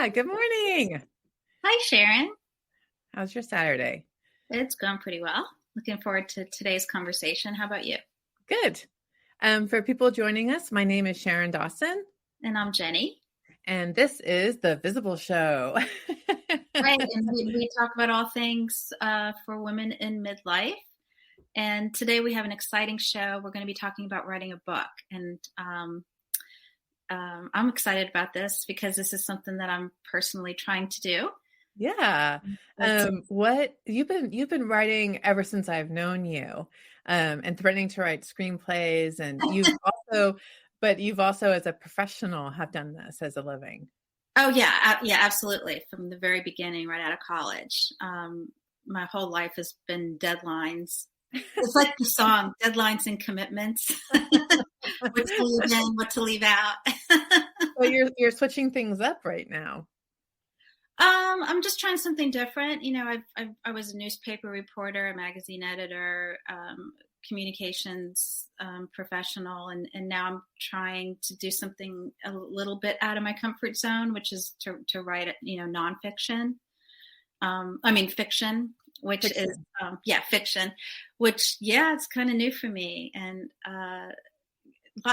Yeah, good morning. Hi, Sharon. How's your Saturday? It's going pretty well. Looking forward to today's conversation. How about you? Good. For people joining us, my name is Sharon Dawson, And I'm Jenny. and this is The Visible Show. Right. And we talk about all things for women in midlife. And today we have an exciting show. We're going to be talking about writing a book. And I'm excited about this because this is something that I'm personally trying to do. Yeah. But, What you've been writing ever since I've known you, and threatening to write screenplays, and you've also as a professional have done this as a living. oh, yeah. Yeah, absolutely. From the very beginning, right out of college. My whole life has been deadlines. It's like the song, deadlines and commitments. What to leave in, what to leave out. So you're switching things up right now. I'm just trying something different. You know, I was a newspaper reporter, a magazine editor, communications professional, and now I'm trying to do something a little bit out of my comfort zone, which is to write, nonfiction. Fiction, which Fiction. is fiction, which it's kind of new for me, and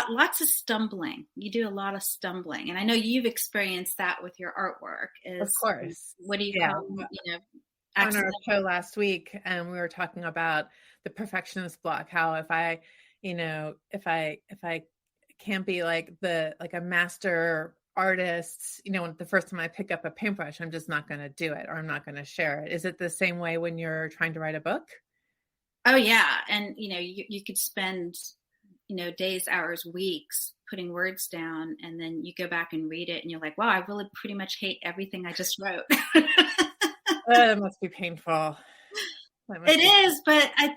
lots of stumbling. You do a lot of stumbling, and I know you've experienced that with your artwork. Of course. What do you Yeah. call On our accident? show last week, we were talking about the perfectionist block, how if I can't be like a master artist, the first time I pick up a paintbrush, I'm just not going to do it, or I'm not going to share it. Is it the same way when you're trying to write a book? Oh yeah, and you could spend days, hours, weeks putting words down, and then you go back and read it, and you're like, wow, I really pretty much hate everything I just wrote. It must be painful. It is, but I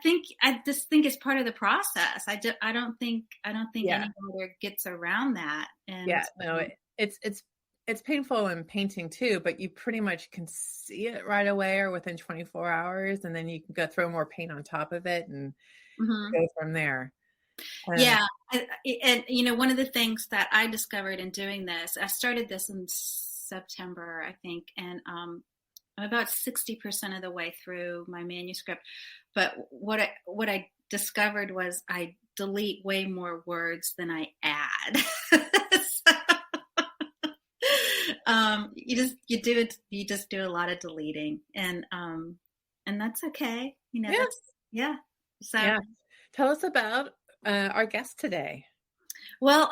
just think it's part of the process. I don't think Yeah. any writer gets around that. And Yeah, no, it's painful in painting too, but you pretty much can see it right away or within 24 hours, and then you can go throw more paint on top of it and mhm. go from there. Um, Yeah, and one of the things that I discovered in doing this, I started this in September, I think, and I'm about 60% of the way through my manuscript. But what I discovered was I delete way more words than I add. You just do a lot of deleting, and that's okay. yeah, Yeah. So yeah. Tell us about our guest today. well,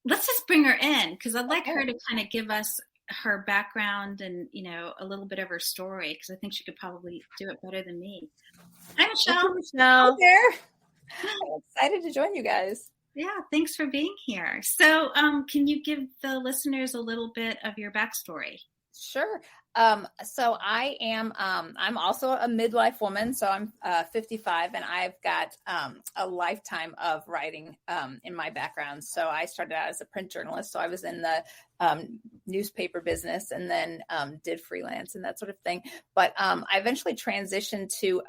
let's just bring her in because I'd like her Okay. to kind of give us her background and a little bit of her story because I think she could probably do it better than me. Hi, Welcome, Michelle. Hi Michelle. there. I'm excited to join you guys. Yeah, thanks for being here. So, can you give the listeners a little bit of your backstory? Sure. So I'm also a midlife woman. So I'm 55 and I've got a lifetime of writing in my background. So I started out as a print journalist. So I was in the newspaper business and then did freelance and that sort of thing. But I eventually transitioned to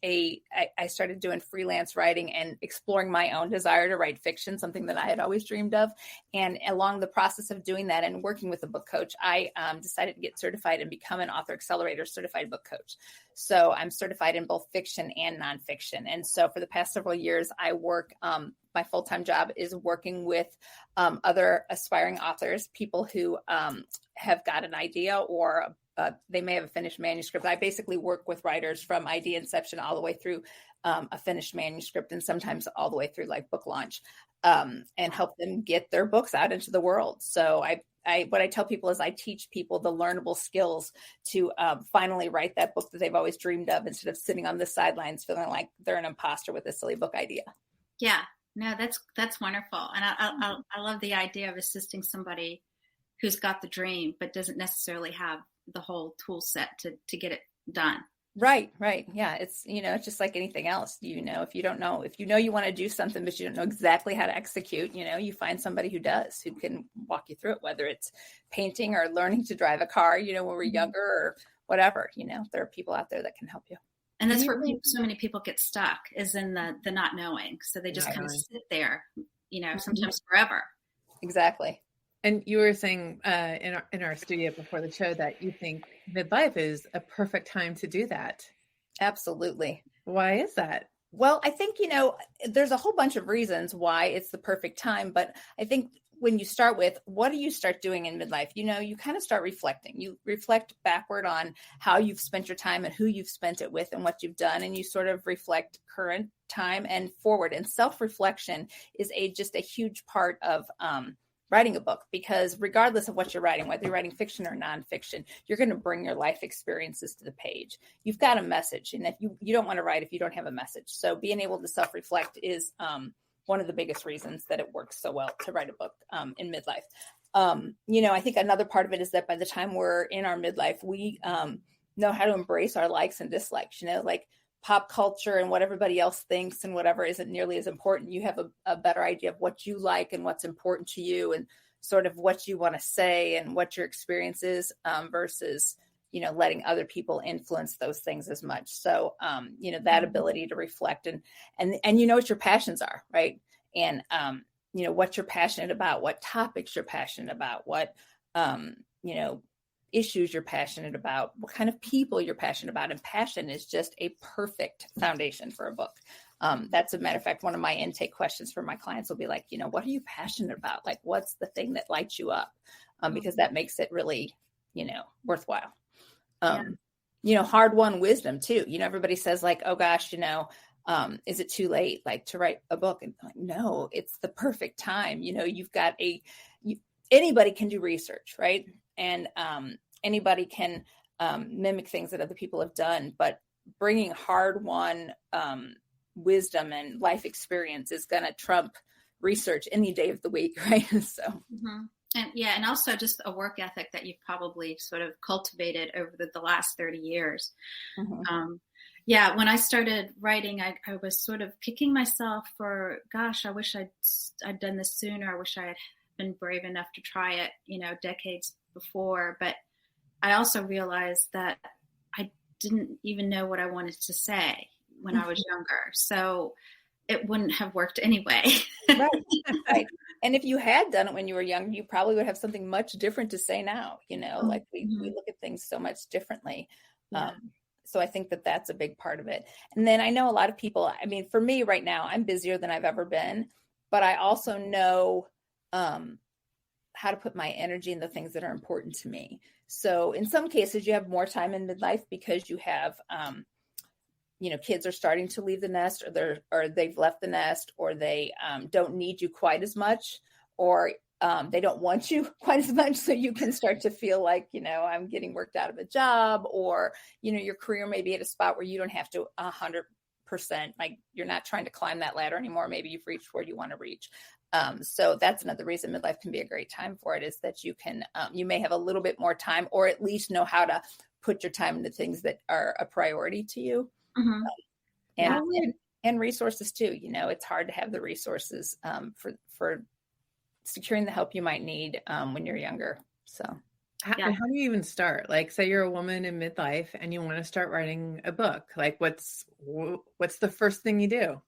I started doing freelance writing and exploring my own desire to write fiction, something that I had always dreamed of. And along the process of doing that and working with a book coach, I decided to get certified and become an author accelerator certified book coach. So I'm certified in both fiction and nonfiction. And so for the past several years, I work, my full-time job is working with other aspiring authors, people who have got an idea or they may have a finished manuscript. I basically work with writers from idea inception all the way through a finished manuscript and sometimes all the way through like book launch and help them get their books out into the world. So what I tell people is I teach people the learnable skills to finally write that book that they've always dreamed of instead of sitting on the sidelines feeling like they're an imposter with a silly book idea. Yeah, no, that's wonderful, and I love the idea of assisting somebody who's got the dream but doesn't necessarily have the whole tool set to get it done. Right. Yeah. It's just like anything else, if you know you want to do something, but you don't know exactly how to execute, you find somebody who does, who can walk you through it, whether it's painting or learning to drive a car, when we're younger or whatever, there are people out there that can help you. And that's where so many people get stuck is in the not knowing. So they just Not kind of knowing. sit there, sometimes forever. Exactly. And you were saying in our studio before the show that you think midlife is a perfect time to do that. Absolutely. Why is that? Well, I think, there's a whole bunch of reasons why it's the perfect time, but I think when you start with, what do you start doing in midlife? You kind of start reflecting. You reflect backward on how you've spent your time and who you've spent it with and what you've done. And you sort of reflect current time and forward. And self-reflection is just a huge part of writing a book, because regardless of what you're writing, whether you're writing fiction or nonfiction, you're going to bring your life experiences to the page. You've got a message, and if you don't want to write if you don't have a message. So being able to self-reflect is one of the biggest reasons that it works so well to write a book in midlife. I think another part of it is that by the time we're in our midlife, we know how to embrace our likes and dislikes, like pop culture and what everybody else thinks and whatever isn't nearly as important. You have a better idea of what you like and what's important to you and sort of what you want to say and what your experience is versus, letting other people influence those things as much. So, that ability to reflect and what your passions are, right? And, what you're passionate about, what topics you're passionate about, what, issues you're passionate about, what kind of people you're passionate about. And passion is just a perfect foundation for a book. That's a matter of fact, one of my intake questions for my clients will be like, what are you passionate about? Like, what's the thing that lights you up? Because that makes it really, worthwhile. Hard-won wisdom too. Everybody says like, oh gosh, is it too late like to write a book? And I'm like, no, it's the perfect time. You've got anybody can do research, right? And anybody can mimic things that other people have done, but bringing hard-won wisdom and life experience is going to trump research any day of the week, right? So, and also just a work ethic that you've probably sort of cultivated over the last 30 years. When I started writing, I was sort of kicking myself for, gosh, I wish I'd done this sooner. I wish I had been brave enough to try it, decades before. But I also realized that I didn't even know what I wanted to say when I was younger. So it wouldn't have worked anyway. Right. And if you had done it when you were young, you probably would have something much different to say now, like we look at things so much differently. Yeah. So I think that that's a big part of it. And then I know a lot of people, for me right now, I'm busier than I've ever been, but I also know how to put my energy in the things that are important to me. So in some cases you have more time in midlife because you have, kids are starting to leave the nest or they've left the nest, or they don't need you quite as much, or they don't want you quite as much. So you can start to feel like, I'm getting worked out of a job, or, your career may be at a spot where you don't have to 100%, like you're not trying to climb that ladder anymore. Maybe you've reached where you want to reach. So that's another reason midlife can be a great time for it, is that you can, you may have a little bit more time, or at least know how to put your time into things that are a priority to you. And resources too. It's hard to have the resources for securing the help you might need when you're younger. So how do you even start? Like, say you're a woman in midlife and you want to start writing a book. Like, what's the first thing you do?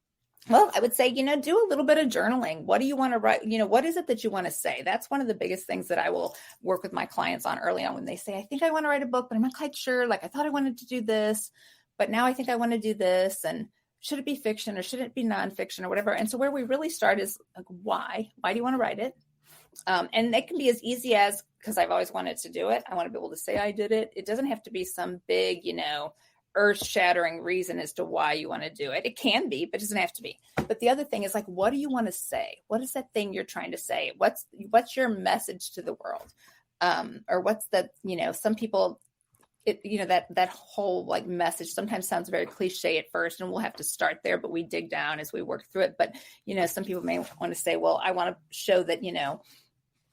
Well, I would say, do a little bit of journaling. What do you want to write? What is it that you want to say? That's one of the biggest things that I will work with my clients on early on, when they say, I think I want to write a book, but I'm not quite sure. Like, I thought I wanted to do this, but now I think I want to do this. And should it be fiction or should it be nonfiction or whatever? And so where we really start is like, why do you want to write it? And it can be as easy as, because I've always wanted to do it. I want to be able to say I did it. It doesn't have to be some big, earth-shattering reason as to why you want to do it. It can be, but it doesn't have to be. But the other thing is like, what do you want to say? What is that thing you're trying to say? What's your message to the world? Or what's the, some people, that whole like message sometimes sounds very cliche at first, and we'll have to start there, but we dig down as we work through it. But, some people may want to say, well, I want to show that,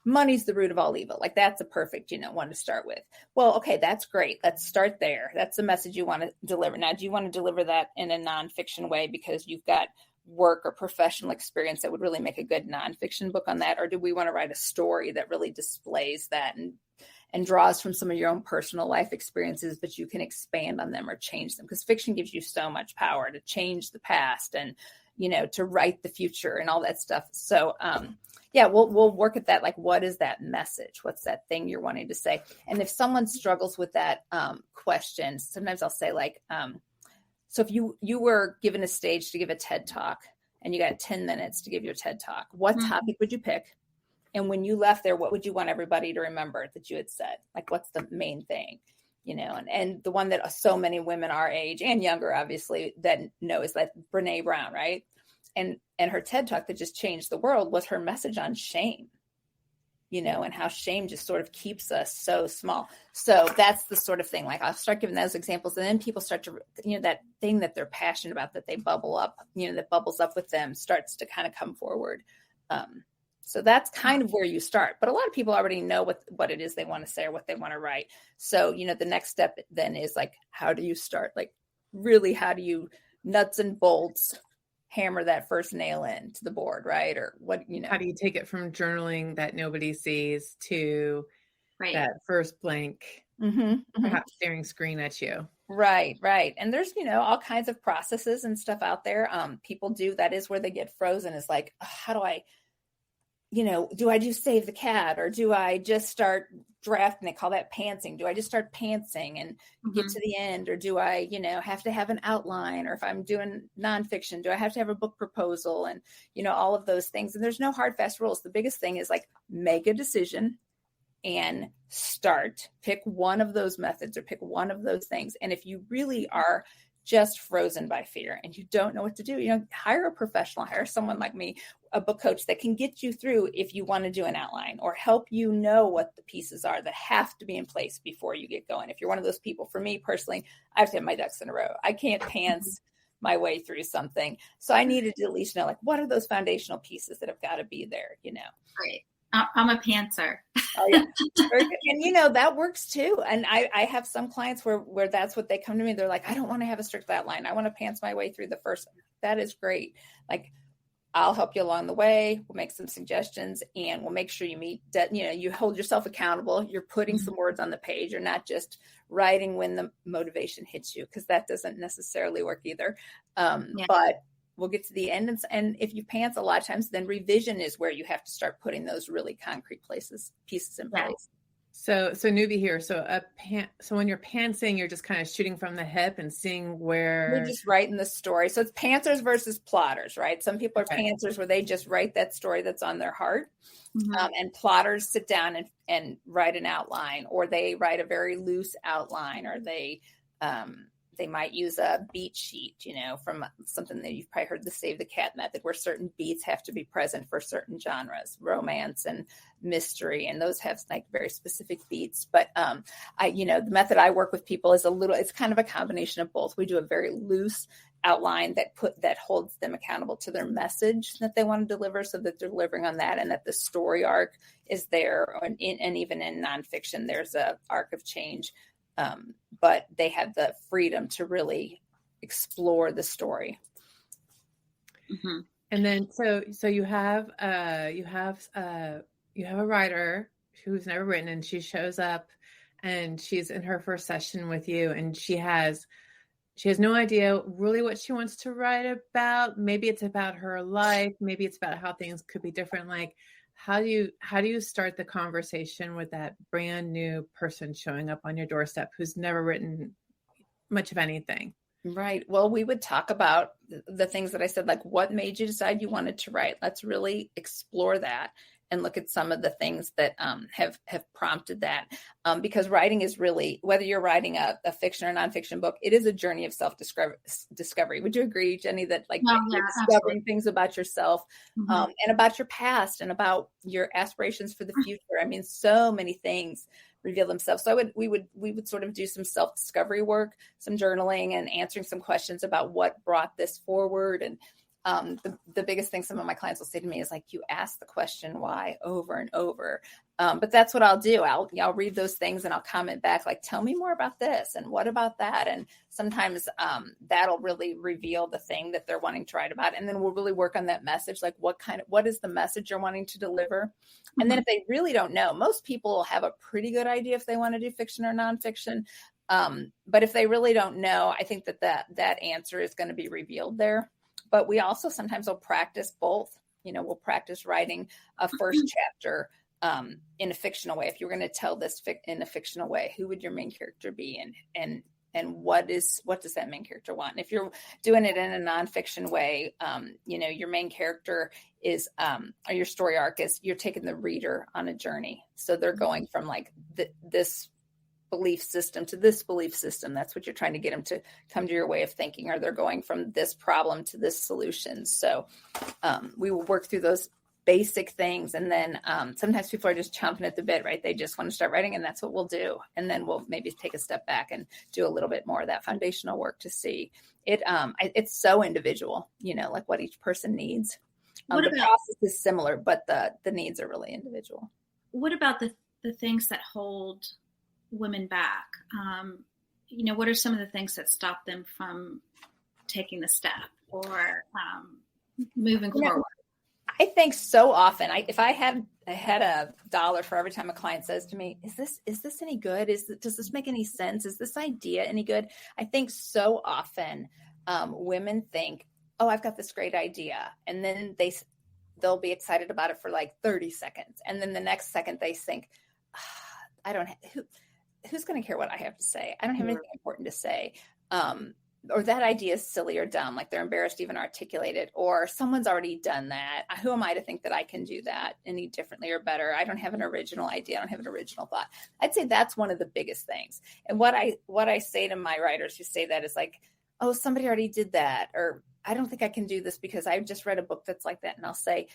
money's the root of all evil. Like, that's a perfect, one to start with. Well, okay, that's great. Let's start there. That's the message you want to deliver. Now, do you want to deliver that in a nonfiction way because you've got work or professional experience that would really make a good nonfiction book on that? Or do we want to write a story that really displays that and draws from some of your own personal life experiences, but you can expand on them or change them? Because fiction gives you so much power to change the past and, to write the future and all that stuff. So, Yeah, we'll work at that. Like, what is that message? What's that thing you're wanting to say? And if someone struggles with that question, sometimes I'll say like, so if you were given a stage to give a TED Talk and you got 10 minutes to give your TED Talk, what topic would you pick? And when you left there, what would you want everybody to remember that you had said? Like, what's the main thing? You know, and the one that so many women our age and younger, obviously, that know is like Brene Brown, right? And her TED Talk that just changed the world was her message on shame, you know, and how shame just sort of keeps us so small. So that's the sort of thing, like I'll start giving those examples, and then people start to, you know, that thing that they're passionate about, that they bubble up, you know, that bubbles up with them starts to kind of come forward. So that's kind of where you start. But a lot of people already know what it is they want to say or what they want to write. So, you know, the next step then is like, how do you start? Like, really, how do you nuts and bolts hammer that first nail into the board, right? Or what, you know. How do you take it from journaling that nobody sees to that first blank, perhaps staring screen at you? Right. And there's, you know, all kinds of processes and stuff out there. People do, that is where they get frozen, is like, how do I, you know, do I just save the cat, or do I just start drafting? They call that pantsing. Do I just start pantsing and get to the end? Or do I, you know, have to have an outline? Or if I'm doing nonfiction, do I have to have a book proposal? And, you know, all of those things. And there's no hard, fast rules. The biggest thing is like, make a decision and start. Pick one of those methods or pick one of those things. And if you really are just frozen by fear and you don't know what to do, you know, hire a professional, hire someone like me, a book coach that can get you through if you want to do an outline, or help you know what the pieces are that have to be in place before you get going. If you're one of those people, for me personally, I have to have my ducks in a row. I can't pants my way through something. So I needed to at least know, like, what are those foundational pieces that have got to be there, you know? Right. I'm a pantser. Oh yeah. And you know, that works too. And I have some clients where that's what they come to me. They're like, I don't want to have a strict outline. I want to pants my way through the first. That is great. Like, I'll help you along the way. We'll make some suggestions, and we'll make sure you meet that, you know, you hold yourself accountable. You're putting some words on the page. You're not just writing when the motivation hits you, because that doesn't necessarily work either. But we'll get to the end. And if you pants a lot of times, then revision is where you have to start putting those really concrete pieces in place. So newbie here. So when you're pantsing, you're just kind of shooting from the hip and seeing where you're just writing the story. So it's pantsers versus plotters, right? Some people are pantsers where they just write that story that's on their heart. And plotters sit down and write an outline, or they write a very loose outline, or they might use a beat sheet, you know, from something that you've probably heard, the Save the Cat method, where certain beats have to be present for certain genres, romance and mystery, and those have like very specific beats. But you know, the method I work with people is it's kind of a combination of both. We do a very loose outline that holds them accountable to their message that they want to deliver, so that they're delivering on that, and that the story arc is there. And even in nonfiction, there's a arc of change. But they have the freedom to really explore the story. And then, so you have a writer who's never written, and she shows up and she's in her first session with you, and she has no idea really what she wants to write about. Maybe it's about her life. Maybe it's about how things could be different. Like, how do you start the conversation with that brand new person showing up on your doorstep who's never written much of anything? Right. Well, we would talk about the things that I said, like, what made you decide you wanted to write? Let's really explore that and look at some of the things that have prompted that. Because writing is really, whether you're writing a fiction or nonfiction book, it is a journey of self-discovery. Would you agree, Jenny, that like you're discovering things about yourself and about your past and about your aspirations for the future? I mean, so many things reveal themselves. So we would sort of do some self-discovery work, some journaling, and answering some questions about what brought this forward. And the biggest thing some of my clients will say to me is like, you ask the question why over and over. But that's what I'll do. I'll read those things and I'll comment back, like, tell me more about this and what about that? And sometimes that'll really reveal the thing that they're wanting to write about. And then we'll really work on that message. Like, what is the message you're wanting to deliver? And then if they really don't know, most people will have a pretty good idea if they want to do fiction or nonfiction. But if they really don't know, I think that answer is going to be revealed there. But we also sometimes will practice both we'll practice writing a first chapter in a fictional way. If you were going to tell this in a fictional way, who would your main character be, and what does that main character want? And if you're doing it in a nonfiction way, your main character is, or your story arc is, you're taking the reader on a journey. So they're going from like this belief system to this belief system. That's what you're trying to get them to come to your way of thinking, or they're going from this problem to this solution. So we will work through those basic things. And then sometimes people are just chomping at the bit, right? They just want to start writing, and that's what we'll do. And then we'll maybe take a step back and do a little bit more of that foundational work to see it. It's so individual, like what each person needs. The process is similar, but the needs are really individual. What about the things that hold women back? What are some of the things that stop them from taking the step or moving forward? I think so often, if I had $1 for every time a client says to me, is this any good? Does this make any sense? Is this idea any good? I think so often women think, oh, I've got this great idea. And then they'll be excited about it for like 30 seconds. And then the next second they think, who's going to care what I have to say? I don't have anything important to say. Or that idea is silly or dumb, like they're embarrassed to even articulate it, or someone's already done that. Who am I to think that I can do that any differently or better? I don't have an original idea. I don't have an original thought. I'd say that's one of the biggest things. And what I say to my writers who say that is like, oh, somebody already did that, or I don't think I can do this because I just read a book that's like that. And I'll say,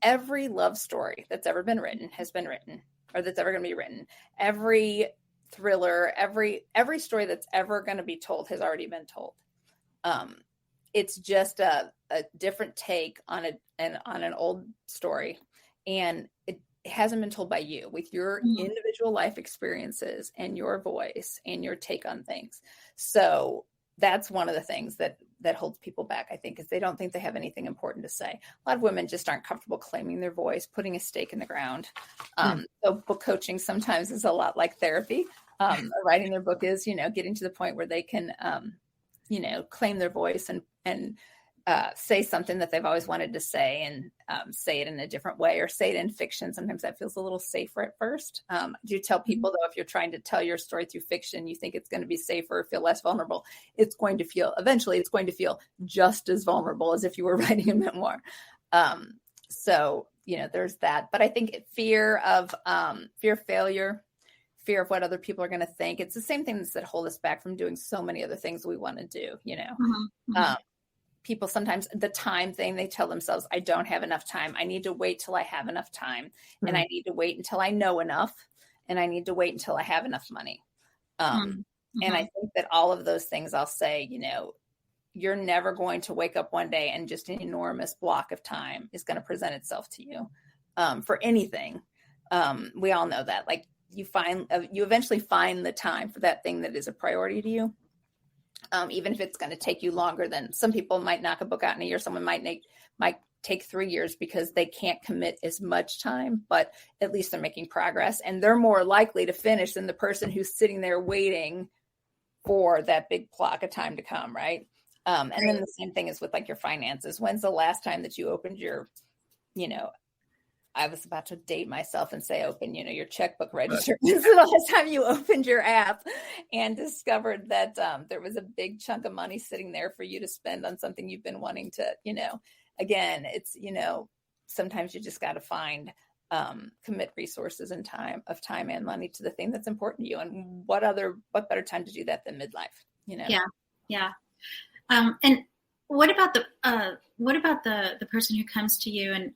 every love story that's ever been written has been written, or that's ever going to be written. Every thriller, every story that's ever going to be told has already been told. It's just a different take on an old story, and it hasn't been told by you with your individual life experiences and your voice and your take on things. So that's one of the things that holds people back, I think, is they don't think they have anything important to say. A lot of women just aren't comfortable claiming their voice, putting a stake in the ground. So book coaching sometimes is a lot like therapy. Writing their book is, getting to the point where they can, claim their voice and say something that they've always wanted to say, and say it in a different way, or say it in fiction. Sometimes that feels a little safer at first. Do you tell people, though, if you're trying to tell your story through fiction, you think it's going to be safer, feel less vulnerable, eventually it's going to feel just as vulnerable as if you were writing a memoir. So, there's that. But I think fear of failure, fear of what other people are going to think. It's the same things that hold us back from doing so many other things we want to do, people sometimes, the time thing, they tell themselves, I don't have enough time. I need to wait till I have enough time. And I need to wait until I know enough. And I need to wait until I have enough money. And I think that all of those things, I'll say, you're never going to wake up one day and just an enormous block of time is going to present itself to you for anything. We all know that. Like, you eventually find the time for that thing that is a priority to you. Even if it's going to take you longer than some people might knock a book out in a year, someone might take 3 years because they can't commit as much time, but at least they're making progress, and they're more likely to finish than the person who's sitting there waiting for that big block of time to come. Right. And then the same thing is with like your finances. When's the last time that you opened your, I was about to date myself and say open, your checkbook register. When's the last time you opened your app and discovered that there was a big chunk of money sitting there for you to spend on something you've been wanting to, again, it's, sometimes you just got to find, commit resources and time and money to the thing that's important to you. And what better time to do that than midlife, Yeah. And what about the person who comes to you, and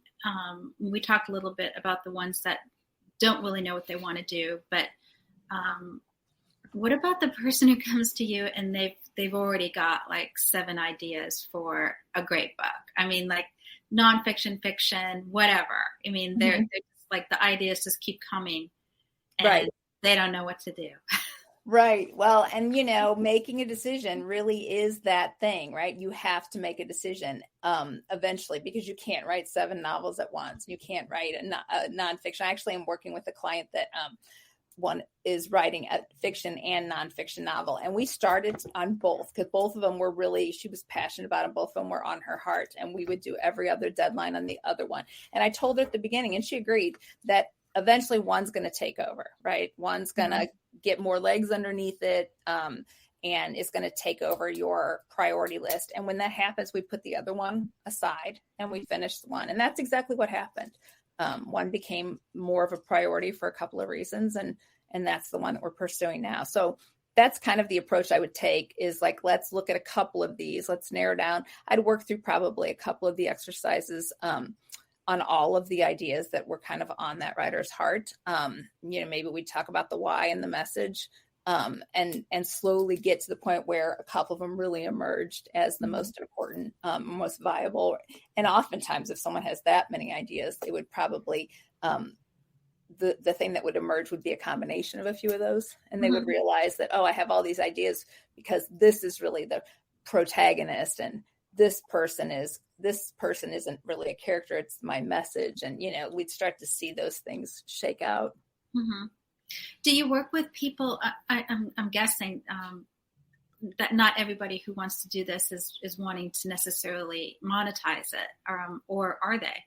we talked a little bit about the ones that don't really know what they want to do, but what about the person who comes to you and they've already got like 7 ideas for a great book? I mean, like nonfiction, fiction, whatever. I mean, they're just like the ideas just keep coming, and they don't know what to do. Right. Well, and making a decision really is that thing, right? You have to make a decision eventually, because you can't write 7 novels at once. You can't write a nonfiction. I actually am working with a client that one is writing a fiction and nonfiction novel. And we started on both because both of them were really, she was passionate about them. Both of them were on her heart. And we would do every other deadline on the other one. And I told her at the beginning, and she agreed, that eventually one's going to take over, right? One's going to get more legs underneath it. And it's going to take over your priority list. And when that happens, we put the other one aside and we finish the one. And that's exactly what happened. One became more of a priority for a couple of reasons. And that's the one that we're pursuing now. So that's kind of the approach I would take, is like, let's look at a couple of these. Let's narrow down. I'd work through probably a couple of the exercises on all of the ideas that were kind of on that writer's heart. Maybe we talk about the why and the message. And slowly get to the point where a couple of them really emerged as the most important, most viable. And oftentimes, if someone has that many ideas, they would probably, the thing that would emerge would be a combination of a few of those. And they would realize that, oh, I have all these ideas because this is really the protagonist, and this person isn't really a character. It's my message. And, we'd start to see those things shake out. Mm-hmm. Do you work with people? I'm guessing that not everybody who wants to do this is wanting to necessarily monetize it, or are they?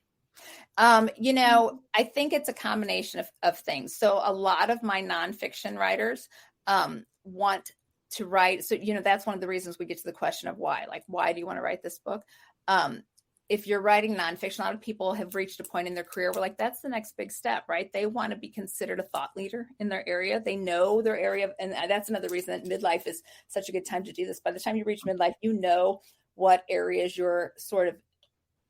I think it's a combination of things. So a lot of my nonfiction writers want to write. So, that's one of the reasons we get to the question of why. Like, why do you want to write this book? If you're writing nonfiction, a lot of people have reached a point in their career where, like, that's the next big step, right? They want to be considered a thought leader in their area. They know their area. And that's another reason that midlife is such a good time to do this. By the time you reach midlife, you know what areas you're sort of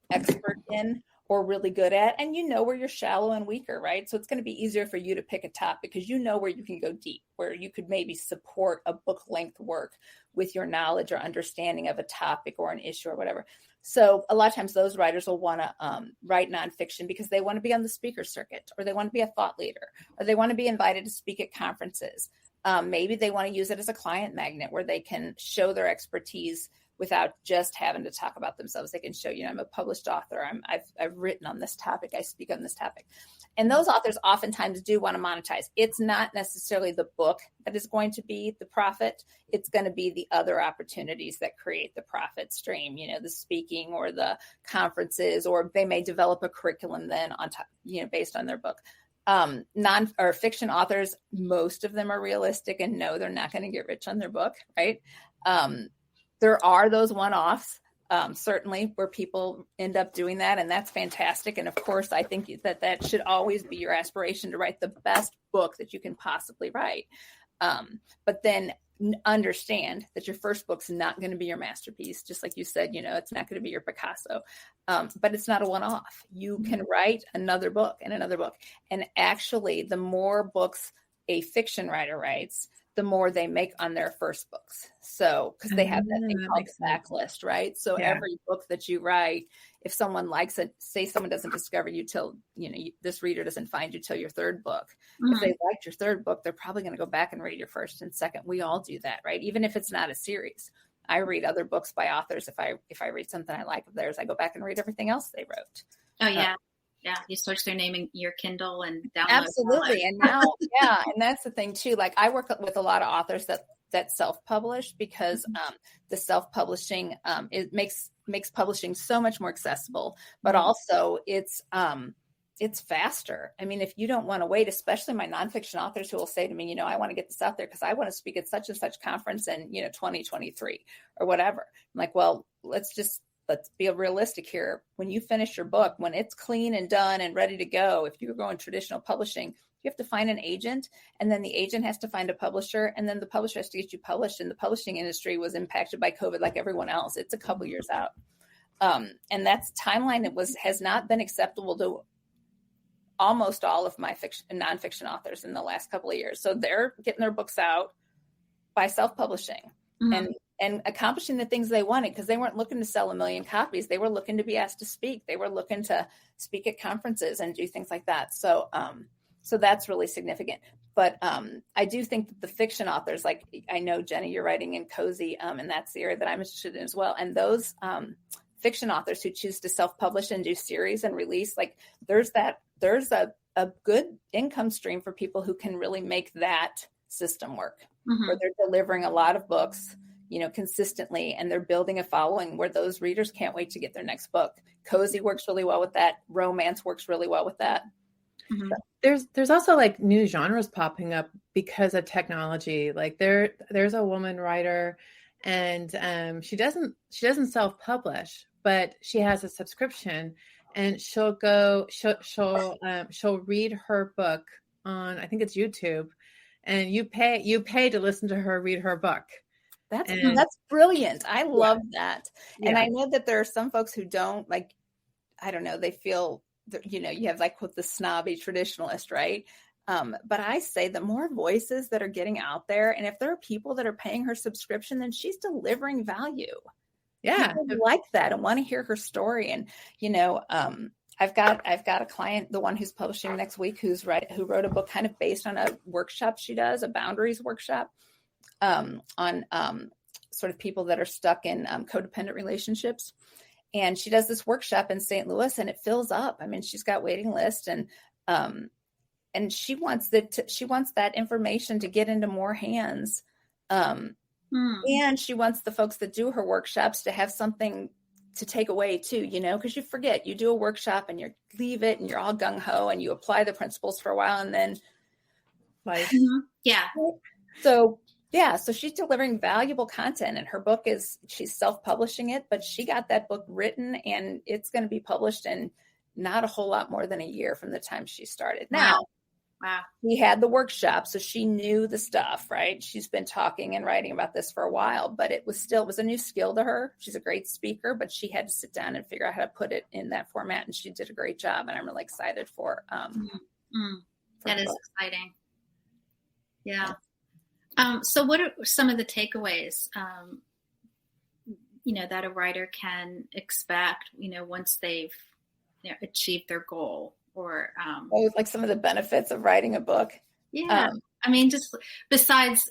expert in or really good at, and you know where you're shallow and weaker, right? So it's going to be easier for you to pick a topic because you know where you can go deep, where you could maybe support a book length work with your knowledge or understanding of a topic or an issue or whatever. So a lot of times those writers will want to write nonfiction because they want to be on the speaker circuit, or they want to be a thought leader, or they want to be invited to speak at conferences. Maybe they want to use it as a client magnet where they can show their expertise without just having to talk about themselves. They can show, I'm a published author. I've written on this topic. I speak on this topic. And those authors oftentimes do want to monetize. It's not necessarily the book that is going to be the profit. It's going to be the other opportunities that create the profit stream, the speaking or the conferences, or they may develop a curriculum then on top, based on their book. Fiction authors, most of them are realistic and know they're not going to get rich on their book, right? There are those one-offs, certainly, where people end up doing that, and that's fantastic. And of course, I think that should always be your aspiration, to write the best book that you can possibly write. But then understand that your first book's not going to be your masterpiece. Just like you said, it's not going to be your Picasso, but it's not a one-off. You can write another book and another book. And actually, the more books a fiction writer writes, the more they make on their first books. So, because they have that thing called the backlist, right? So every book that you write, if someone likes it, say someone doesn't discover you till, this reader doesn't find you till your third book. If they liked your third book, they're probably going to go back and read your first and second. We all do that, right? Even if it's not a series. I read other books by authors. If I read something I like of theirs, I go back and read everything else they wrote. Oh, yeah. Yeah, you search their name in your Kindle and download. Absolutely. And now, and that's the thing too. Like, I work with a lot of authors that self-publish because the self-publishing, it makes publishing so much more accessible, but also it's faster. I mean, if you don't want to wait, especially my nonfiction authors who will say to me, I want to get this out there because I want to speak at such and such conference in, 2023 or whatever. I'm like, well, let's be realistic here. When you finish your book, when it's clean and done and ready to go, if you're going traditional publishing, you have to find an agent, and then the agent has to find a publisher, and then the publisher has to get you published. And the publishing industry was impacted by COVID like everyone else. It's a couple years out. And that's timeline that has not been acceptable to almost all of my nonfiction authors in the last couple of years. So they're getting their books out by self-publishing and accomplishing the things they wanted, because they weren't looking to sell 1 million copies. They were looking to be asked to speak. They were looking to speak at conferences and do things like that. So, so that's really significant. But I do think that the fiction authors, like I know, Jenny, you're writing in Cozy, and that's the area that I'm interested in as well. And those fiction authors who choose to self-publish and do series and release, like there's a a good income stream for people who can really make that system work, where they're delivering a lot of books, consistently, and they're building a following where those readers can't wait to get their next book. Cozy works really well with that. Romance works really well with that. There's also like new genres popping up because of technology. Like there's a woman writer, and she doesn't self-publish, but she has a subscription, and she'll read her book on, I think it's YouTube, and you pay to listen to her read her book. That's brilliant. I love that. And I know that there are some folks who don't, like, I don't know, they feel that, you have like with the snobby traditionalist, right? But I say the more voices that are getting out there, and if there are people that are paying her subscription, then she's delivering value. Yeah. People like that and want to hear her story. And, I've got a client, the one who's publishing next week, who wrote a book kind of based on a workshop she does, a boundaries workshop, on sort of people that are stuck in codependent relationships. And she does this workshop in St. Louis, and it fills up. I mean, she's got waiting list, and she wants that information to get into more hands. And she wants the folks that do her workshops to have something to take away too, because you forget, you do a workshop and you leave it and you're all gung ho and you apply the principles for a while and then So she's delivering valuable content, and her book she's self-publishing it, but she got that book written and it's going to be published in not a whole lot more than a year from the time she started. Now, we had the workshop, so she knew the stuff, right? She's been talking and writing about this for a while, but it was a new skill to her. She's a great speaker, but she had to sit down and figure out how to put it in that format, and she did a great job. And I'm really excited for that is exciting. Yeah. So what are some of the takeaways, that a writer can expect, once they've achieved their goal, or like some of the benefits of writing a book? I mean, just besides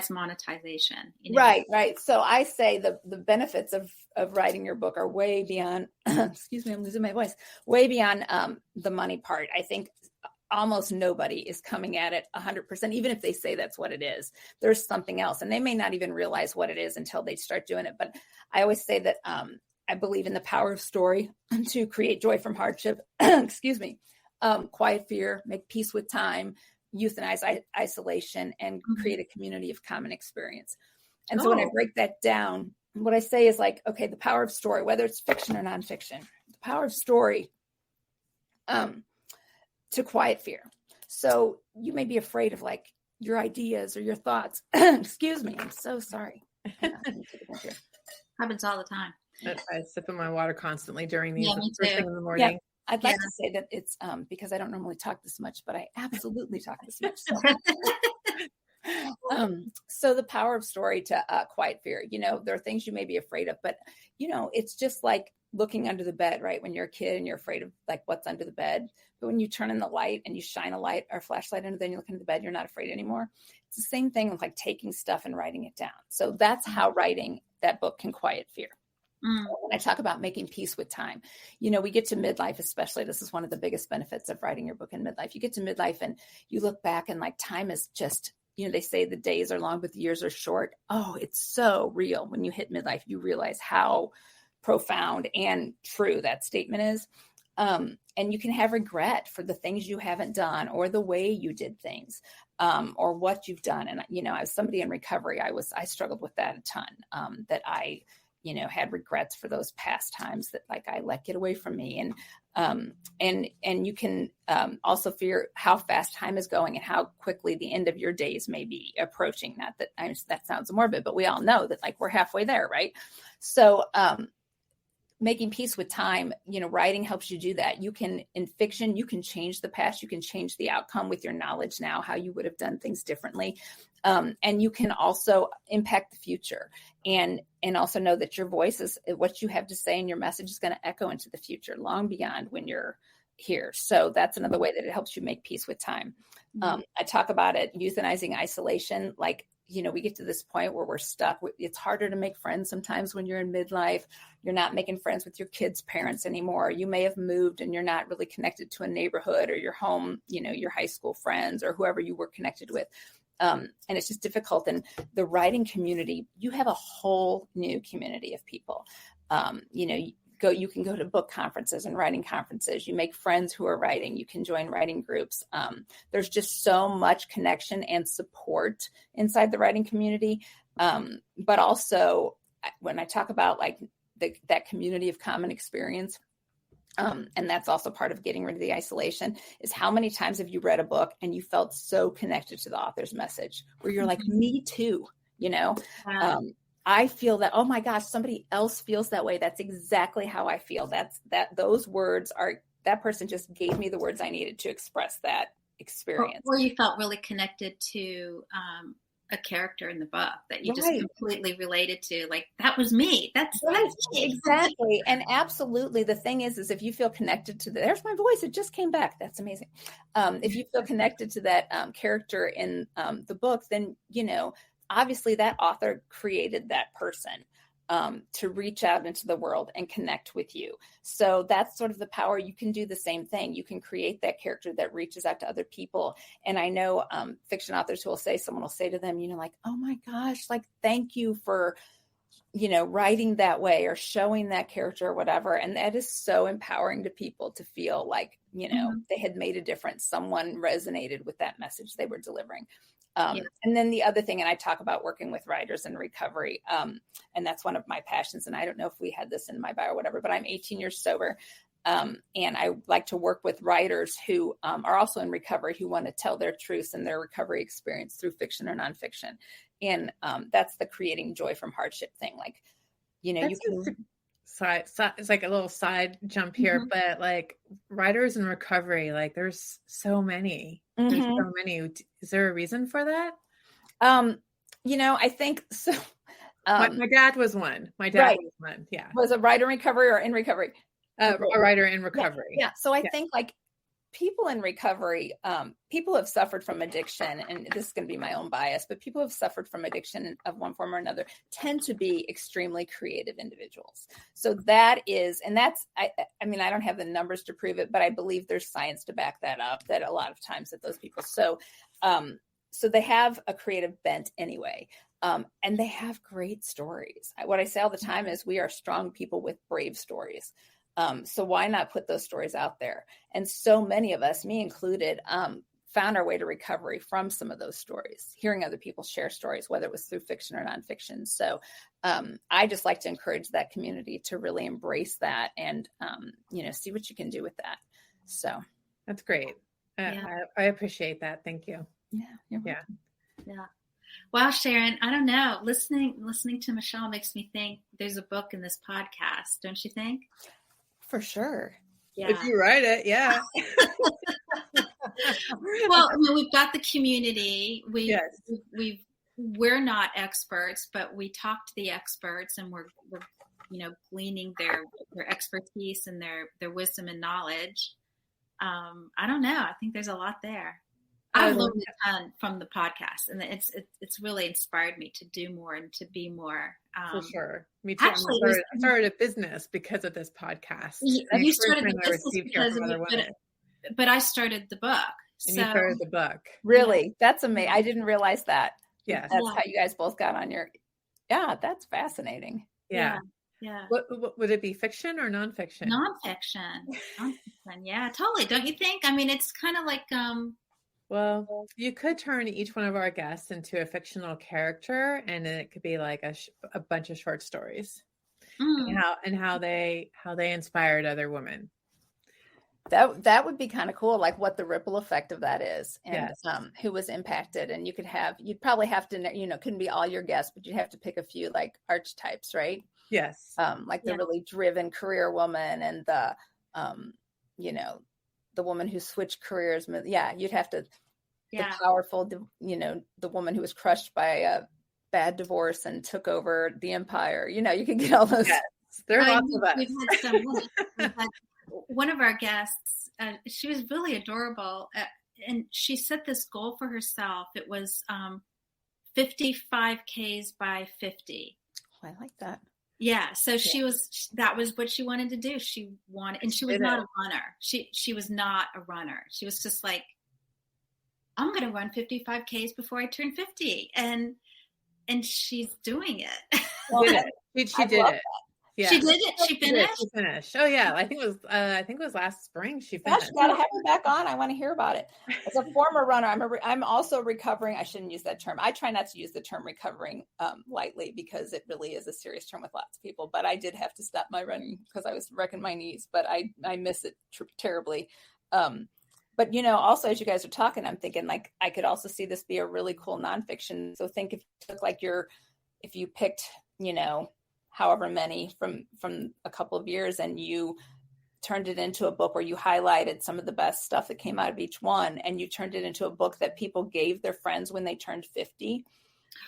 monetization. Right. So I say the benefits of writing your book are way beyond, excuse me, I'm losing my voice, way beyond the money part. I think almost nobody is coming at it 100%, even if they say that's what it is. There's something else, and they may not even realize what it is until they start doing it. But I always say that I believe in the power of story to create joy from hardship, excuse me, quiet fear, make peace with time, euthanize isolation, and create a community of common experience. And so when I break that down, what I say is like, okay, the power of story, whether it's fiction or nonfiction, the power of story to quiet fear. So you may be afraid of like your ideas or your thoughts. Excuse me. I'm so sorry. Happens all the time. I sip in my water constantly during these first thing in the morning. Yeah. I'd like to say that it's because I don't normally talk this much, but I absolutely talk this much. So the power of story to quiet fear. There are things you may be afraid of, but it's just like looking under the bed, right? When you're a kid and you're afraid of like what's under the bed, but when you turn in the light and you shine a light or flashlight under, then you look into the bed, you're not afraid anymore. It's the same thing with like taking stuff and writing it down. So that's how writing that book can quiet fear. When I talk about making peace with time, we get to midlife, especially. This is one of the biggest benefits of writing your book in midlife. You get to midlife and you look back and like time is just, they say the days are long, but the years are short. Oh, it's so real. When you hit midlife, you realize how profound and true that statement is. And you can have regret for the things you haven't done or the way you did things, or what you've done. And, as somebody in recovery, I struggled with that a ton, that I had regrets for those past times that like I let get away from me. And you can also fear how fast time is going and how quickly the end of your days may be approaching. Not that that sounds morbid, but we all know that like we're halfway there, right? So making peace with time, writing helps you do that. You can, in fiction, you can change the past, you can change the outcome with your knowledge now, how you would have done things differently. And you can also impact the future and also know that your voice is what you have to say, and your message is going to echo into the future long beyond when you're here. So that's another way that it helps you make peace with time. I talk about it, euthanizing isolation. Like we get to this point where we're stuck. It's harder to make friends sometimes when you're in midlife. You're not making friends with your kids' parents anymore. You may have moved and you're not really connected to a neighborhood or your home, your high school friends or whoever you were connected with. And it's just difficult. And the writing community, you have a whole new community of people. You can go to book conferences and writing conferences. You make friends who are writing. You can join writing groups. There's just so much connection and support inside the writing community. But also when I talk about like that community of common experience, and that's also part of getting rid of the isolation, is how many times have you read a book and you felt so connected to the author's message where you're like, me too, I feel that, oh my gosh, somebody else feels that way. That's exactly how I feel. Those words that person just gave me the words I needed to express that experience. Or you felt really connected to a character in the book that you just completely related to. Like, that was me. That's me. Exactly. And absolutely. The thing is if you feel connected to there's my voice. It just came back. That's amazing. If you feel connected to that character in the book, then, obviously that author created that person to reach out into the world and connect with you. So that's sort of the power. You can do the same thing. You can create that character that reaches out to other people. And I know fiction authors who someone will say to them, like, oh my gosh, like, thank you for, writing that way or showing that character or whatever. And that is so empowering to people to feel like, they had made a difference. Someone resonated with that message they were delivering. And then the other thing, and I talk about working with writers in recovery, and that's one of my passions. And I don't know if we had this in my bio or whatever, but I'm 18 years sober. And I like to work with writers who are also in recovery, who want to tell their truths and their recovery experience through fiction or nonfiction. And that's the creating joy from hardship thing. Like, you can... It's like a little side jump here, but like writers in recovery, like there's so many. There's so many. Is there a reason for that? I think so. My dad was one. My dad was one. Yeah. Was a writer in recovery or in recovery? A writer in recovery. Yeah. So I think like people in recovery, people have suffered from addiction, and this is going to be my own bias, but people who have suffered from addiction of one form or another tend to be extremely creative individuals. So that is, and that's, I mean, I don't have the numbers to prove it, but I believe there's science to back that up, that a lot of times that those people, so they have a creative bent anyway. And they have great stories. What I say all the time is we are strong people with brave stories. So why not put those stories out there? And so many of us, me included, found our way to recovery from some of those stories, hearing other people share stories, whether it was through fiction or nonfiction. So I just like to encourage that community to really embrace that and, see what you can do with that. So that's great. I appreciate that. Thank you. Yeah. Wow, Sharon, I don't know. Listening to Michelle makes me think there's a book in this podcast, don't you think? For sure. Yeah. If you write it, yeah. Well, we've got the community. We're not experts, but we talk to the experts, and we're gleaning their expertise and their wisdom and knowledge. I don't know. I think there's a lot there. I've learned a ton from the podcast, and it's really inspired me to do more and to be more. For sure. Me too. Actually, I started a business because of this podcast. You started a business because of it, but I started the book. And you started the book. Really? That's amazing. I didn't realize that. Yes. That's how you guys both got on your... Yeah, that's fascinating. Yeah. What would it be, fiction or nonfiction? Nonfiction. Yeah, totally. Don't you think? I mean, it's kind of like... Well, you could turn each one of our guests into a fictional character, and then it could be like a bunch of short stories, and how they inspired other women. That would be kind of cool, like what the ripple effect of that is, and who was impacted. And you'd probably have to, couldn't be all your guests, but you'd have to pick a few like archetypes, right? Yes. Like the really driven career woman and the, the woman who switched careers. Yeah, you'd have to, the powerful, the woman who was crushed by a bad divorce and took over the empire. You could get all those. Yes. There are lots of us. We've had one of our guests, she was really adorable. And she set this goal for herself. It was 55 Ks by 50. Oh, I like that. Yeah. So that was what she wanted to do. She wanted, and she was not a runner. She was not a runner. She was just like, I'm going to run 55 Ks before I turn 50. And she's doing it. Well, she did it. Yeah. She did it. She finished. She finished. Oh yeah, I think it was last spring. She finished. Gosh, you gotta have her back on. I want to hear about it. As a former runner, I'm also recovering. I shouldn't use that term. I try not to use the term recovering lightly because it really is a serious term with lots of people. But I did have to stop my running because I was wrecking my knees. But I miss it terribly. But also as you guys are talking, I'm thinking like I could also see this be a really cool nonfiction. So think if you took like if you picked however many from a couple of years and you turned it into a book where you highlighted some of the best stuff that came out of each one, and you turned it into a book that people gave their friends when they turned 50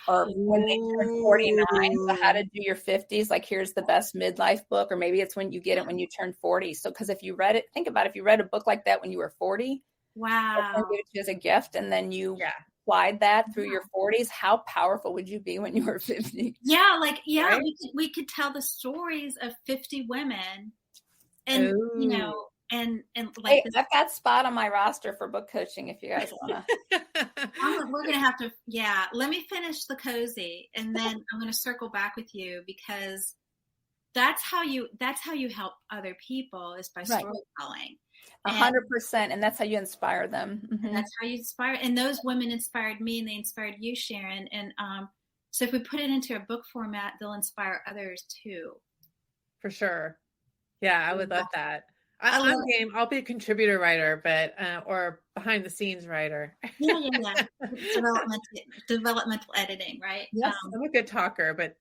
or when they turned 49. So how to do your 50s, like here's the best midlife book, or maybe it's when you get it when you turn 40. So because if you read it, think about if you read a book like that when you were 40, wow, give it to you as a gift, and then you applied that through your 40s, how powerful would you be when you were 50? Yeah, right? we could tell the stories of 50 women, and and like I've got spot on my roster for book coaching if you guys want to. We're gonna have to. Yeah, let me finish the cozy, and then I'm gonna circle back with you because that's how you help other people is by storytelling. 100%, and that's how you inspire them. And that's how you inspire. And those women inspired me, and they inspired you, Sharon. And so if we put it into a book format, they'll inspire others too. For sure. Yeah, I would love that. I'm game. I'll be a contributor writer, but or behind the scenes writer. Yeah. Developmental editing, right? Yes, I'm a good talker, but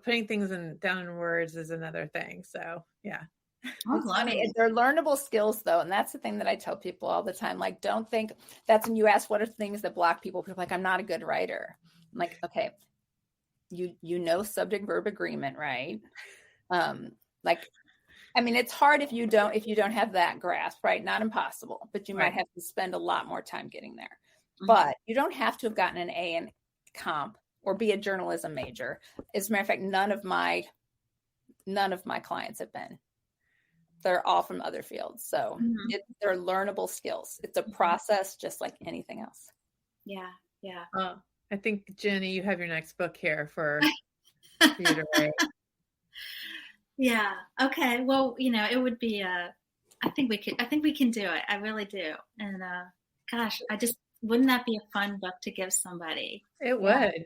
putting things down in words is another thing. So yeah. It's funny. They're learnable skills though. And that's the thing that I tell people all the time. Like, don't think that's when you ask, what are things that block people? People are like, I'm not a good writer. I'm like, okay, you know, subject verb agreement, right? It's hard if you don't have that grasp, right? Not impossible, but you might have to spend a lot more time getting there. Mm-hmm. But you don't have to have gotten an A in comp or be a journalism major. As a matter of fact, none of my clients have been. They're all from other fields. So they're learnable skills. It's a process just like anything else. Yeah. Yeah. I think, Jenny, you have your next book here for you to write. Yeah. Okay. Well, it would be I think we can do it. I really do. And gosh, wouldn't that be a fun book to give somebody? It would.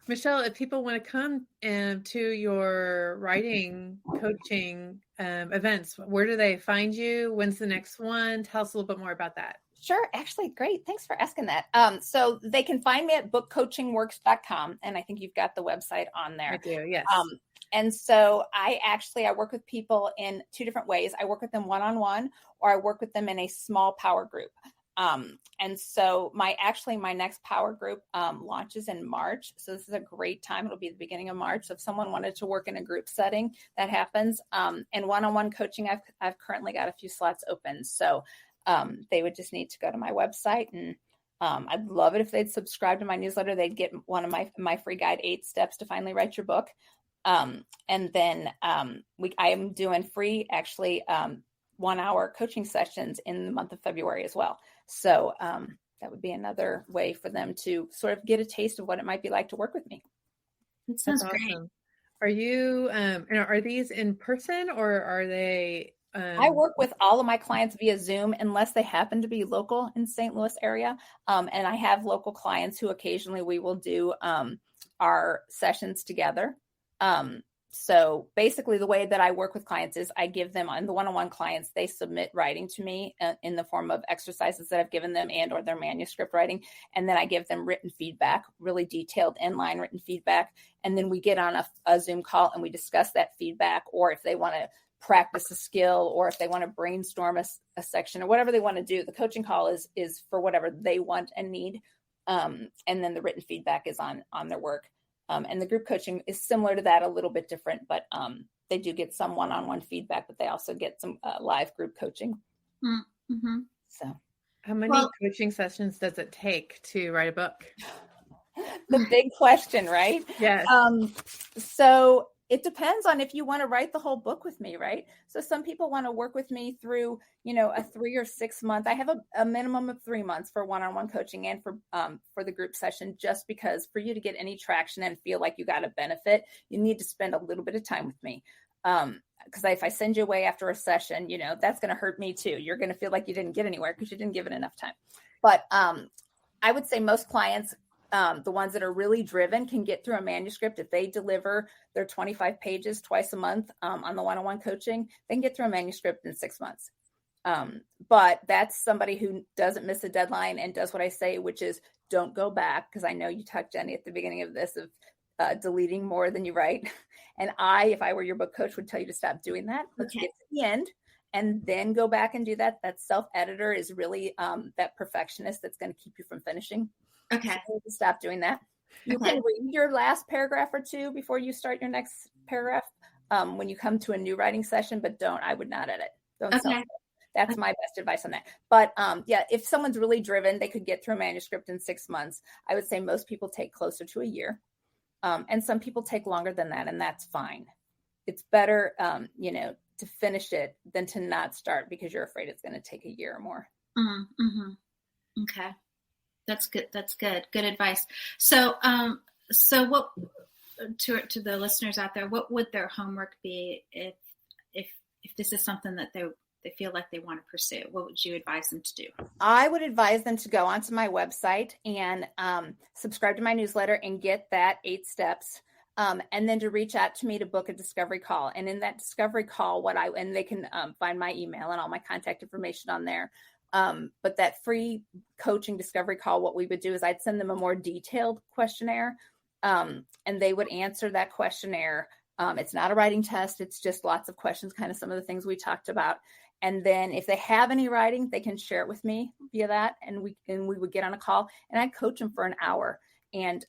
Michelle, if people want to come to your writing coaching events, where do they find you? When's the next one? Tell us a little bit more about that. Sure. Actually, great. Thanks for asking that. So they can find me at bookcoachingworks.com. And I think you've got the website on there. I do, yes. And so I work with people in two different ways. I work with them one-on-one, or I work with them in a small power group. And so my next power group launches in March. So this is a great time. It'll be the beginning of March. So if someone wanted to work in a group setting, that happens. And one-on-one coaching, I've currently got a few slots open. So they would just need to go to my website, and I'd love it if they'd subscribe to my newsletter. They'd get one of my free guide, 8 steps to finally write your book. And then I am doing free 1-hour coaching sessions in the month of February as well. So that would be another way for them to sort of get a taste of what it might be like to work with me. That sounds awesome. Great. Are you, are these in person, or are they? I work with all of my clients via Zoom unless they happen to be local in St. Louis area. And I have local clients who occasionally we will do our sessions together. So basically the way that I work with clients is I give them, on the one-on-one clients, they submit writing to me in the form of exercises that I've given them and or their manuscript writing. And then I give them written feedback, really detailed inline written feedback. And then we get on a Zoom call and we discuss that feedback, or if they want to practice a skill, or if they want to brainstorm a section, or whatever they want to do. The coaching call is for whatever they want and need. And then the written feedback is on their work. And the group coaching is similar to that, a little bit different, but they do get some one-on-one feedback, but they also get some live group coaching. Mm-hmm. So how many coaching sessions does it take to write a book? The big question, right? Yes. So it depends on if you want to write the whole book with me, right? So some people want to work with me through, a 3 or 6 month. I have a minimum of 3 months for one-on-one coaching and for the group session, just because for you to get any traction and feel like you got a benefit, you need to spend a little bit of time with me. Because if I send you away after a session, that's going to hurt me too. You're going to feel like you didn't get anywhere because you didn't give it enough time. But I would say most clients, the ones that are really driven, can get through a manuscript. If they deliver their 25 pages twice a month on the one-on-one coaching, they can get through a manuscript in 6 months. But that's somebody who doesn't miss a deadline and does what I say, which is don't go back. Because I know you talked, Jenny, at the beginning of this of deleting more than you write. And if I were your book coach, would tell you to stop doing that. Let's get to the end and then go back and do that. That self-editor is really that perfectionist that's going to keep you from finishing. Okay. So stop doing that. You can read your last paragraph or two before you start your next paragraph when you come to a new writing session, but I would not edit. Don't self-edit. That's my best advice on that. But if someone's really driven, they could get through a manuscript in 6 months. I would say most people take closer to a year. And some people take longer than that, and that's fine. It's better, to finish it than to not start because you're afraid it's going to take a year or more. Mm-hmm. Okay. That's good. That's good. Good advice. So what to the listeners out there, what would their homework be if this is something that they feel like they want to pursue? What would you advise them to do? I would advise them to go onto my website and subscribe to my newsletter and get that 8 steps. And then to reach out to me to book a discovery call. And in that discovery call, and they can find my email and all my contact information on there. But that free coaching discovery call, what we would do is I'd send them a more detailed questionnaire, and they would answer that questionnaire. It's not a writing test. It's just lots of questions, kind of some of the things we talked about. And then if they have any writing, they can share it with me via that. And we would get on a call and I'd coach them for an hour. And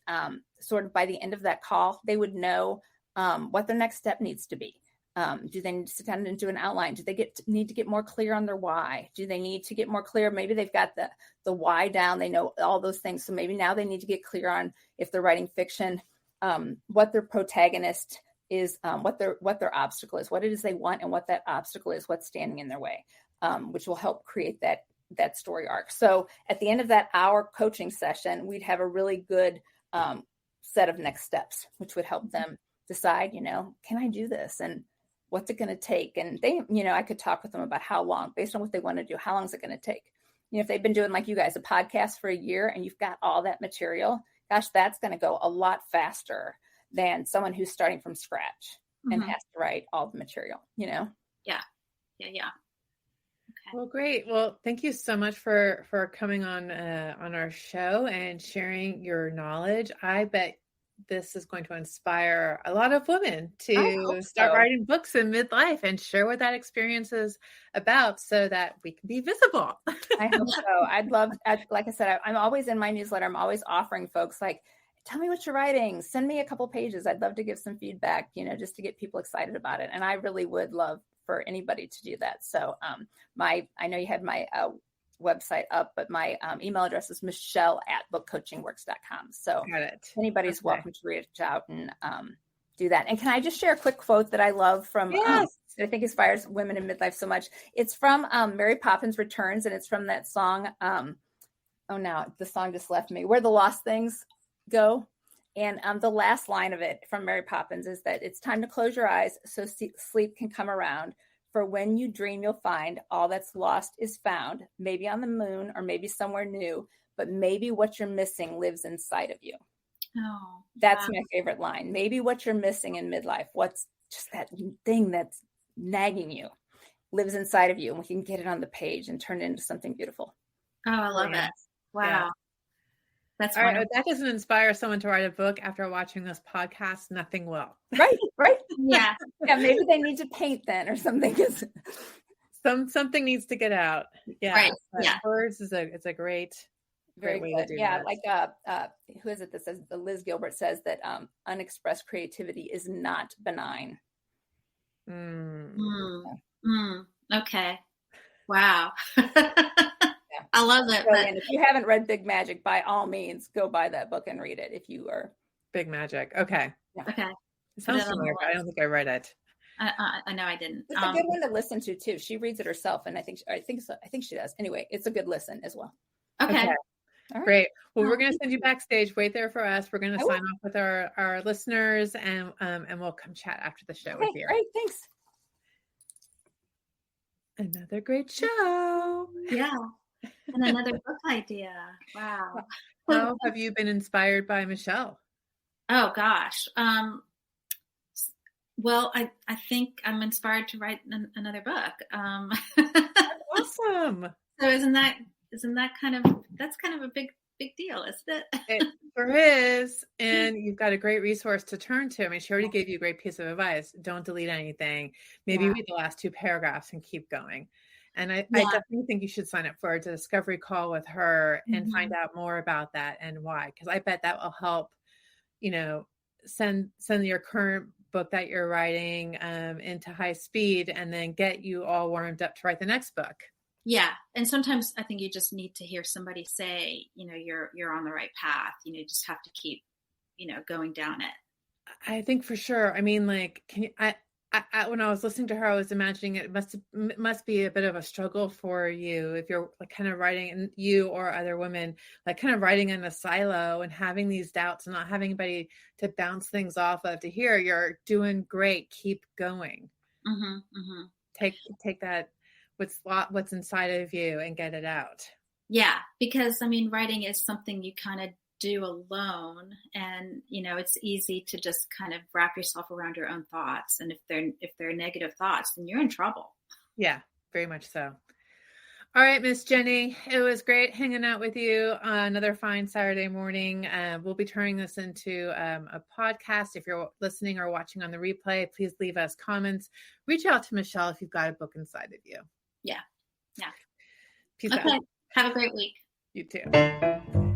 sort of by the end of that call, they would know what their next step needs to be. Do they need to sit down and do an outline? Do they need to get more clear on their why? Do they need to get more clear? Maybe they've got the why down. They know all those things. So maybe now they need to get clear on, if they're writing fiction, what their protagonist is, what their obstacle is, what it is they want, and what that obstacle is, what's standing in their way, which will help create that story arc. So at the end of that hour coaching session, we'd have a really good set of next steps, which would help them decide, can I do this? And what's it going to take? And they, I could talk with them about how long, based on what they want to do, how long is it going to take? If they've been doing, like you guys, a podcast for a year and you've got all that material, gosh, that's going to go a lot faster than someone who's starting from scratch and has to write all the material, Yeah. Okay. Well, great. Well, thank you so much for coming on our show and sharing your knowledge. I bet this is going to inspire a lot of women to start writing books in midlife and share what that experience is about so that we can be visible. I hope so. I'd love, like I said, I'm always in my newsletter. I'm always offering folks like, tell me what you're writing. Send me a couple pages. I'd love to give some feedback, just to get people excited about it. And I really would love for anybody to do that. So I know you had my website up, but my email address is michelle@bookcoachingworks.com. So anybody's welcome to reach out and do that. And can I just share a quick quote that I love from, I think inspires women in midlife so much. It's from Mary Poppins Returns, and it's from that song. Now the song just left me, Where the Lost Things Go. And the last line of it from Mary Poppins is that it's time to close your eyes so sleep can come around. For when you dream, you'll find all that's lost is found, maybe on the moon or maybe somewhere new, but maybe what you're missing lives inside of you. Oh, that's my favorite line. Maybe what you're missing in midlife, what's just that thing that's nagging you, lives inside of you, and we can get it on the page and turn it into something beautiful. Oh, I love it. Wow. Yeah. That's all wonderful. right. That doesn't inspire someone to write a book after watching this podcast. Nothing will. Right. Yeah. Maybe they need to paint then or something. Something needs to get out. Yeah. Right. Words is a great way to do that. Like who is it that says, Liz Gilbert says that unexpressed creativity is not benign. Okay. Wow. I love it. And if you haven't read Big Magic, by all means, go buy that book and read it if you are. Big Magic. Okay. Yeah. Okay. It sounds familiar, but I don't think I read it. I know I didn't. It's a good one to listen to too. She reads it herself, and I think she does. Anyway, it's a good listen as well. Okay. All right. Great. Well, we're going to send you backstage. Wait there for us. We're going to sign off with our listeners, and we'll come chat after the show with you. Great. Thanks. Another great show. Yeah. And another book idea. Wow. How have you been inspired by Michelle? Oh gosh. Well, I think I'm inspired to write another book. Awesome. So isn't that that's kind of a big deal, isn't it? It sure is. And you've got a great resource to turn to. I mean, she already gave you a great piece of advice. Don't delete anything. Maybe read the last 2 paragraphs and keep going. And I definitely think you should sign up for a discovery call with her and find out more about that and why. Because I bet that will help, send your current book that you're writing into high speed and then get you all warmed up to write the next book. Yeah. And sometimes I think you just need to hear somebody say, you're on the right path. You just have to keep, going down it. I think for sure. I mean, like, when I was listening to her, I was imagining it must be a bit of a struggle for you if you're like kind of writing, and you or other women, like kind of writing in a silo and having these doubts and not having anybody to bounce things off of, to hear you're doing great, keep going. Take that what's inside of you and get it out. Yeah, because I mean, writing is something you kind of do alone, and it's easy to just kind of wrap yourself around your own thoughts, and if they're negative thoughts, then you're in trouble. Yeah, very much so. All right, Miss Jenny, it was great hanging out with you on another fine Saturday morning. We'll be turning this into a podcast. If you're listening or watching on the replay, please leave us comments. Reach out to Michelle if you've got a book inside of you. Yeah. Peace out. Have a great week. You too.